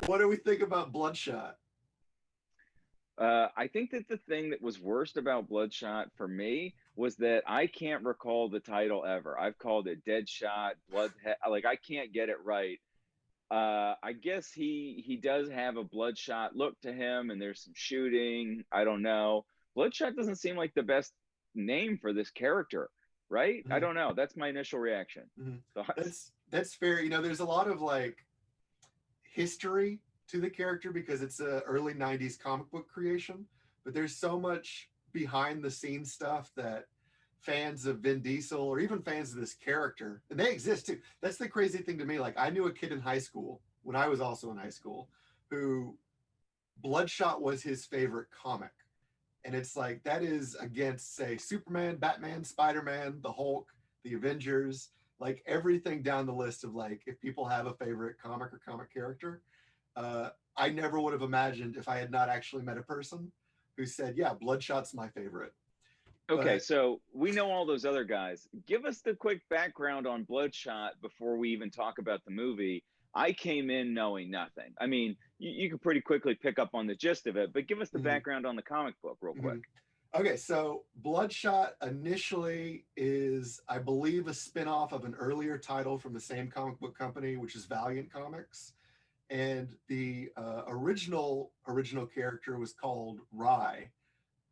What do we think about Bloodshot? I think that the thing that was worst about Bloodshot for me was that I can't recall the title ever. I've called it Deadshot, Bloodhead. Like I can't get it right. I guess he does have a Bloodshot look to him, and there's some shooting. I don't know. Bloodshot doesn't seem like the best name for this character, right? I Mhm, don't know. That's my initial reaction. mhm. Thoughts? That's fair. You know, there's a lot of like history to the character because it's a early 90s comic book creation, but there's so much behind the scenes stuff that fans of Vin Diesel or even fans of this character, and they exist too. That's the crazy thing to me. Like I knew a kid in high school when I was also in high school who Bloodshot was his favorite comic. And it's like that is against, say, Superman, Batman, Spider-Man, the Hulk, the Avengers, like everything down the list of like if people have a favorite comic or comic character. I never would have imagined if I had not actually met a person who said, "Yeah, Bloodshot's my favorite." Okay, But so we know all those other guys. Give us the quick background on Bloodshot before we even talk about the movie. I came in knowing nothing. I mean, you could pretty quickly pick up on the gist of it, but give us the mhm, background on the comic book real quick. mhm. Okay, so Bloodshot initially is, I believe, a spin-off of an earlier title from the same comic book company, which is Valiant Comics. And the original character was called Rai,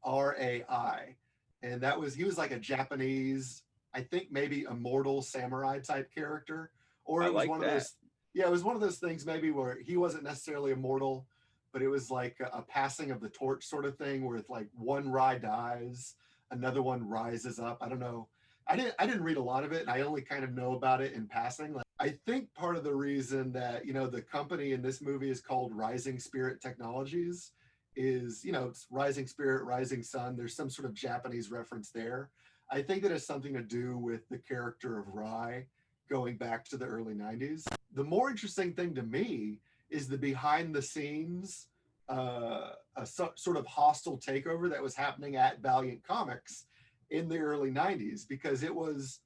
Rai, and that was he was like a Japanese, I think maybe immortal samurai type character, or I it was like one of that. those. Yeah, it was one of those things maybe where he wasn't necessarily immortal, but it was like a passing of the torch sort of thing, where it's like one Rai dies, another one rises up. I don't know. I didn't read a lot of it, and I only kind of know about it in passing. Like, I think part of the reason that the company in this movie is called Rising Spirit Technologies is it's Rising Spirit, Rising Sun. There's some sort of Japanese reference there. I think that has something to do with the character of Rai going back to the early 90s. The more interesting thing to me is the behind the scenes sort of hostile takeover that was happening at Valiant Comics in the early 90s because it was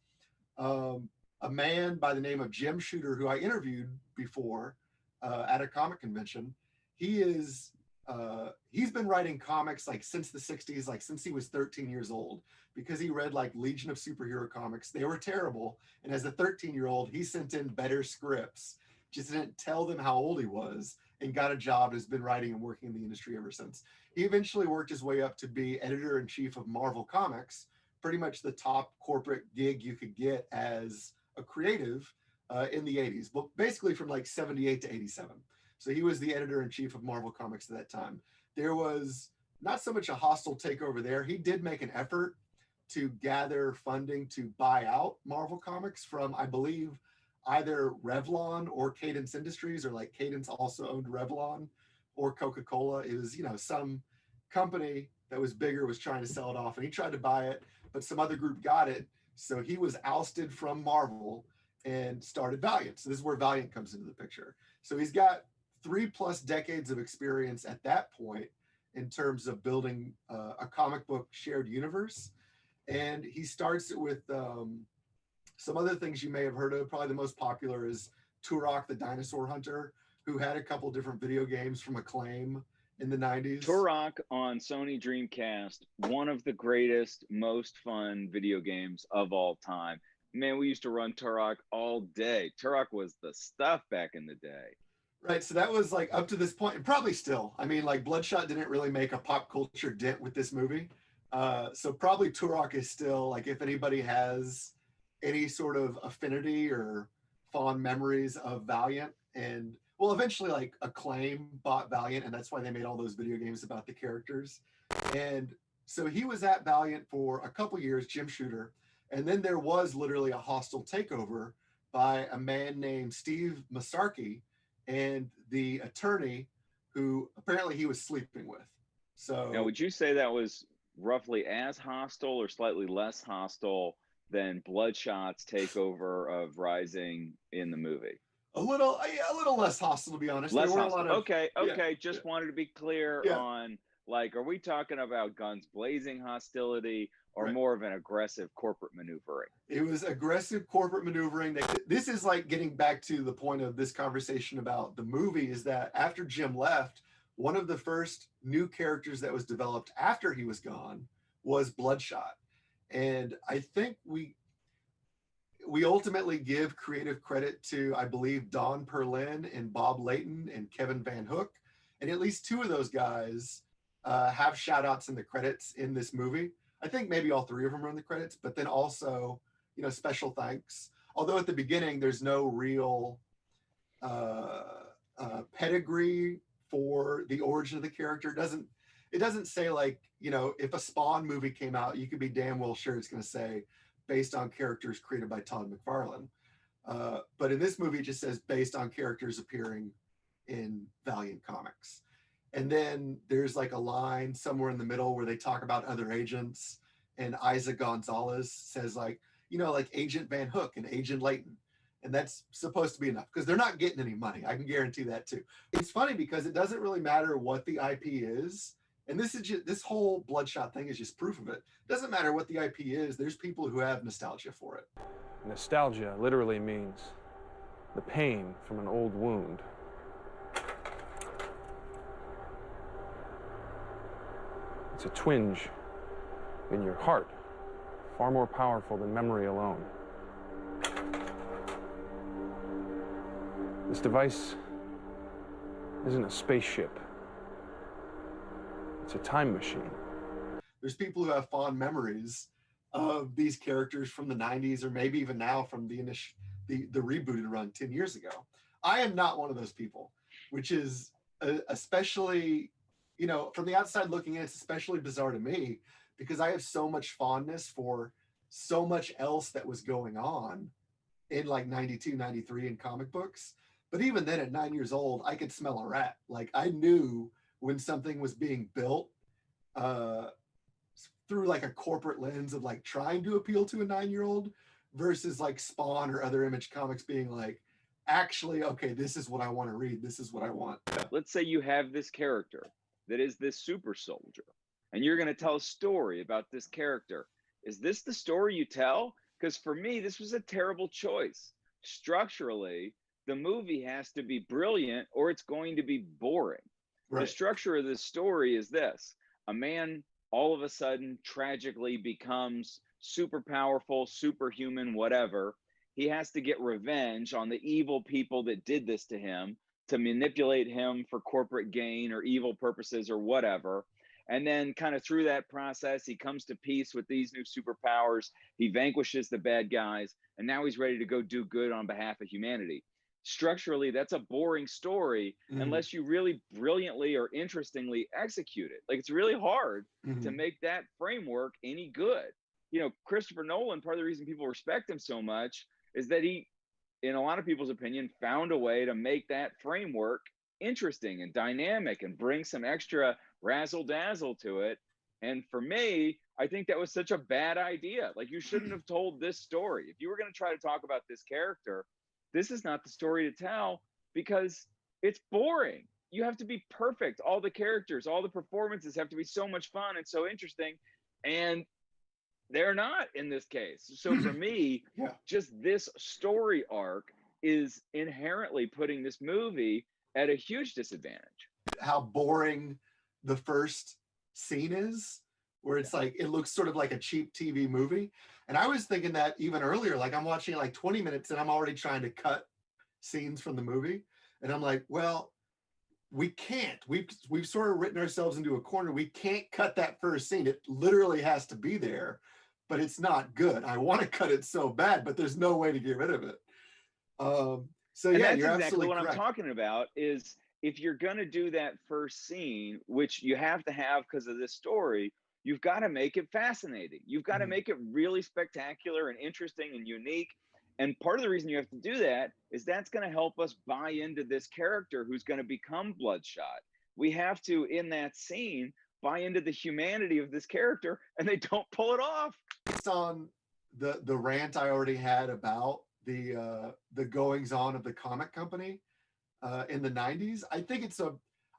a man by the name of Jim Shooter, who I interviewed before at a comic convention. He's been writing comics like since the 60s, like since he was 13 years old, because he read like Legion of Superhero comics. They were terrible. And as a 13-year-old, he sent in better scripts, just didn't tell them how old he was, and got a job, has been writing and working in the industry ever since. He eventually worked his way up to be editor in chief of Marvel Comics, pretty much the top corporate gig you could get as a creative in the 80s, but basically from like 78 to 87. So he was the editor in chief of Marvel Comics at that time. There was not so much a hostile takeover there. He did make an effort to gather funding to buy out Marvel Comics from, I believe, either Revlon or Cadence Industries, or like Cadence also owned Revlon or Coca-Cola. It was, some company that was bigger was trying to sell it off, and he tried to buy it, but some other group got it. So he was ousted from Marvel and started Valiant. So this is where Valiant comes into the picture. So he's got 3+ decades of experience at that point in terms of building a comic book shared universe. And he starts it with some other things you may have heard of. Probably the most popular is Turok the Dinosaur Hunter, who had a couple different video games from Acclaim in the 90s. Turok on Sony Dreamcast, one of the greatest, most fun video games of all time. Man, we used to run Turok all day. Turok was the stuff back in the day. Right, so that was like up to this point, and probably still. I mean, like Bloodshot didn't really make a pop culture dent with this movie, so probably Turok is still like if anybody has any sort of affinity or fond memories of Valiant, and well, eventually like Acclaim bought Valiant, and that's why they made all those video games about the characters. And so he was at Valiant for a couple years, Jim Shooter, and then there was literally a hostile takeover by a man named Steve Masarkey and the attorney who apparently he was sleeping with. Now, So would you say that was roughly as hostile or slightly less hostile than Bloodshot's takeover of Rising in the movie? a little less hostile, to be honest. There Less weren't a hostile. lot of Okay, yeah, okay. yeah, Just wanted to be clear yeah. on Like, are we talking about guns blazing hostility or Right. more of an aggressive corporate maneuvering? It was aggressive corporate maneuvering. This is like getting back to the point of this conversation about the movie, is that after Jim left, one of the first new characters that was developed after he was gone was Bloodshot. And I think we ultimately give creative credit to, I believe, Don Perlin and Bob Layton and Kevin Van Hook. And at least two of those guys have shout outs in the credits in this movie. I think maybe all three of them are in the credits, but then also, special thanks. Although at the beginning, there's no real uh, pedigree for the origin of the character. It doesn't say, like, if a Spawn movie came out, you could be damn well sure it's going to say based on characters created by Todd McFarlane. But in this movie, it just says based on characters appearing in Valiant Comics. And then there's like a line somewhere in the middle where they talk about other agents, and Isa Gonzalez says, like, like Agent Van Hook and Agent Layton. And that's supposed to be enough because they're not getting any money. I can guarantee that too. It's funny because it doesn't really matter what the IP is. And this whole Bloodshot thing is just proof of it. It doesn't matter what the IP is. There's people who have nostalgia for it. Nostalgia literally means the pain from an old wound. It's a twinge in your heart, far more powerful than memory alone. This device isn't a spaceship. It's a time machine. There's people who have fond memories of these characters from the 90s, or maybe even now from the rebooted run 10 years ago. I am not one of those people, which is especially, from the outside looking in, it's especially bizarre to me because I have so much fondness for so much else that was going on in like 92, 93 in comic books. But even then, at 9 years old, I could smell a rat. Like, I knew when something was being built through like a corporate lens of like trying to appeal to a 9-year-old versus like Spawn or other Image Comics being like, actually, okay, this is what I want to read. This is what I want. Let's say you have this character that is this super soldier, and you're going to tell a story about this character. Is this the story you tell? Because for me, this was a terrible choice. Structurally, the movie has to be brilliant or it's going to be boring. Right. The structure of this story is this: a man all of a sudden tragically becomes super powerful, superhuman, whatever. He has to get revenge on the evil people that did this to him, to manipulate him for corporate gain or evil purposes or whatever. And then kind of through that process, he comes to peace with these new superpowers. He vanquishes the bad guys, and now he's ready to go do good on behalf of humanity. Structurally, that's a boring story unless you really brilliantly or interestingly execute it. Like, it's really hard to make that framework any good. Christopher Nolan, part of the reason people respect him so much is that he, in a lot of people's opinion, found a way to make that framework interesting and dynamic and bring some extra razzle dazzle to it. And for me, I think that was such a bad idea. Like, you shouldn't have told this story. If you were going to try to talk about this character, this is not the story to tell because it's boring. You have to be perfect. All the characters, all the performances have to be so much fun and so interesting. And they're not in this case. So for me, just this story arc is inherently putting this movie at a huge disadvantage. How boring the first scene is, where it's like, it looks sort of like a cheap TV movie. And I was thinking that even earlier, like I'm watching like 20 minutes and I'm already trying to cut scenes from the movie. And I'm like, well, we can't. We've sort of written ourselves into a corner. We can't cut that first scene. It literally has to be there, but it's not good. I want to cut it so bad, but there's no way to get rid of it. So yeah, that's you're exactly absolutely what correct. I'm talking about. Is if you're going to do that first scene, which you have to have because of this story, you've got to make it fascinating. You've got to make it really spectacular and interesting and unique. And part of the reason you have to do that is that's going to help us buy into this character who's going to become Bloodshot. We have to, in that scene, buy into the humanity of this character, and they don't pull it off. Based on the rant I already had about the goings on of the comic company in the 90s, I think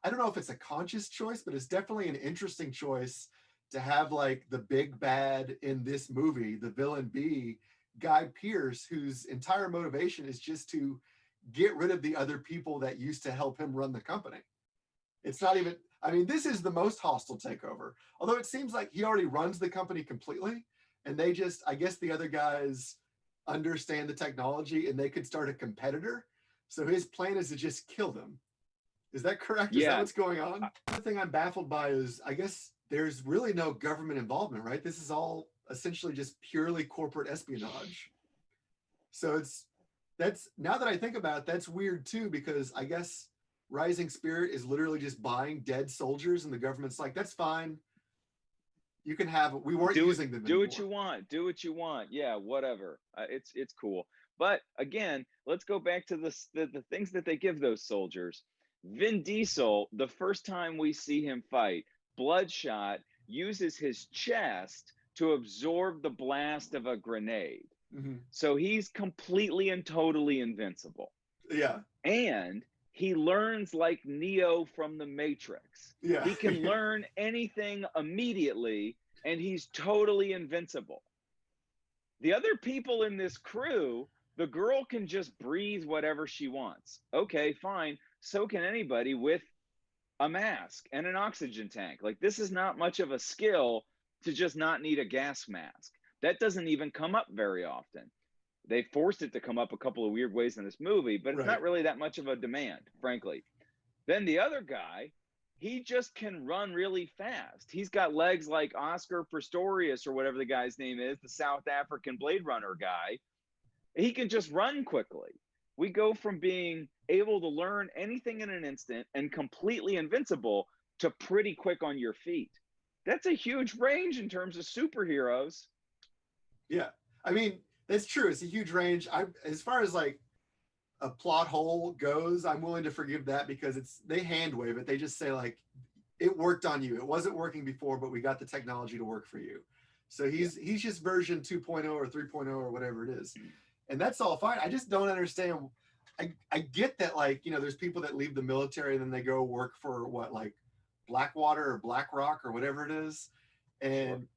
I don't know if it's a conscious choice, but it's definitely an interesting choice to have like the big bad in this movie, the villain be Guy Pearce, whose entire motivation is just to get rid of the other people that used to help him run the company. It's not even, I mean, this is the most hostile takeover. Although it seems like he already runs the company completely, and they just, I guess the other guys understand the technology and they could start a competitor. So his plan is to just kill them. Is that correct? Is that Yeah. what's going on? The thing I'm baffled by is, I guess there's really no government involvement, right? This is all essentially just purely corporate espionage. So that's, now that I think about it, that's weird too, because I guess Rising Spirit is literally just buying dead soldiers, and the government's like, that's fine. You can have, we weren't using them do anymore. what you want. Do what you want. Yeah, whatever. It's cool. But again, let's go back to the things that they give those soldiers. Vin Diesel, the first time we see him fight, Bloodshot uses his chest to absorb the blast of a grenade. Mm-hmm. So he's completely and totally invincible. Yeah. And he learns like Neo from the Matrix. Yeah. He can learn anything immediately, and he's totally invincible. The other people in this crew, the girl can just breathe whatever she wants. Okay, fine. So can anybody with a mask and an oxygen tank. Like, this is not much of a skill to just not need a gas mask. That doesn't even come up very often. They forced it to come up a couple of weird ways in this movie, but it's not really that much of a demand, frankly. Then the other guy, he just can run really fast. He's got legs like Oscar Pistorius or whatever the guy's name is, the South African Blade Runner guy. He can just run quickly. We go from being able to learn anything in an instant and completely invincible to pretty quick on your feet. That's a huge range in terms of superheroes. Yeah. I mean, that's true. It's a huge range. As far as like a plot hole goes, I'm willing to forgive that, because they hand wave it. They just say like, it worked on you. It wasn't working before, but we got the technology to work for you. So he's just version 2.0 or 3.0 or whatever it is. And that's all fine. I just don't understand. I get that, like, you know, there's people that leave the military and then they go work for what, like Blackwater or BlackRock or whatever it is. And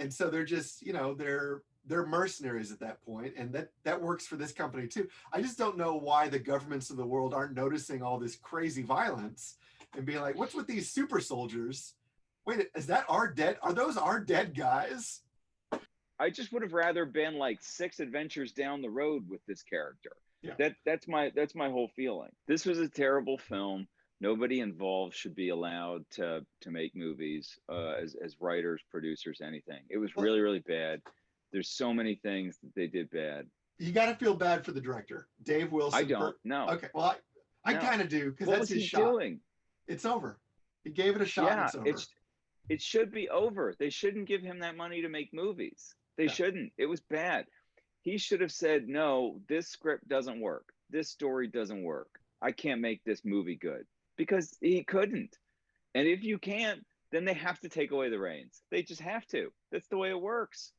so they're just, you know, they're mercenaries at that point, and that works for this company too. I just don't know why the governments of the world aren't noticing all this crazy violence and being like, what's with these super soldiers? Wait, are those our dead guys? I just would have rather been like 6 adventures down the road with this character. Yeah. That's my whole feeling. This was a terrible film. Nobody involved should be allowed to make movies as writers, producers, anything. It was really, really bad. There's so many things that they did bad. You got to feel bad for the director, Dave Wilson. I don't. No. Okay. Well, I kind of do, because that's his shot. What was he doing? It's over. He gave it a shot. Yeah, and it's over. It should be over. They shouldn't give him that money to make movies. They shouldn't. It was bad. He should have said, no, this script doesn't work. This story doesn't work. I can't make this movie good, because he couldn't. And if you can't, then they have to take away the reins. They just have to. That's the way it works.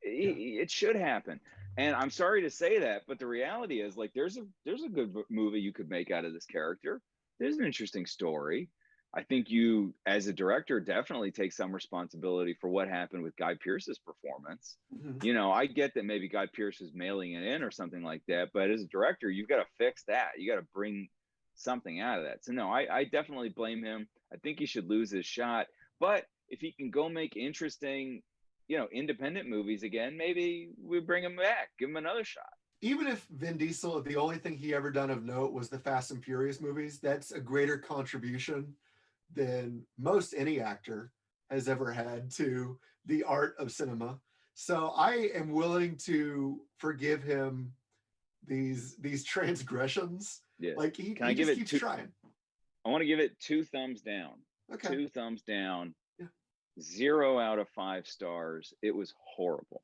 It should happen. And I'm sorry to say that, but the reality is, like, there's a good movie you could make out of this character. There's an interesting story. I think you, as a director, definitely take some responsibility for what happened with Guy Pearce's performance. Mm-hmm. You know, I get that maybe Guy Pearce is mailing it in or something like that, but as a director, you've got to fix that. You got to bring something out of that. So no, I definitely blame him. I think he should lose his shot. But if he can go make interesting, you know, independent movies again, maybe we bring him back, give him another shot. Even if Vin Diesel, the only thing he ever done of note was the Fast and Furious movies, that's a greater contribution than most any actor has ever had to the art of cinema. So I am willing to forgive him these transgressions. Yeah. Like he just keeps trying. I want to give it 2 thumbs down. Okay. 2 thumbs down. Yeah. 0 out of 5 stars. It was horrible.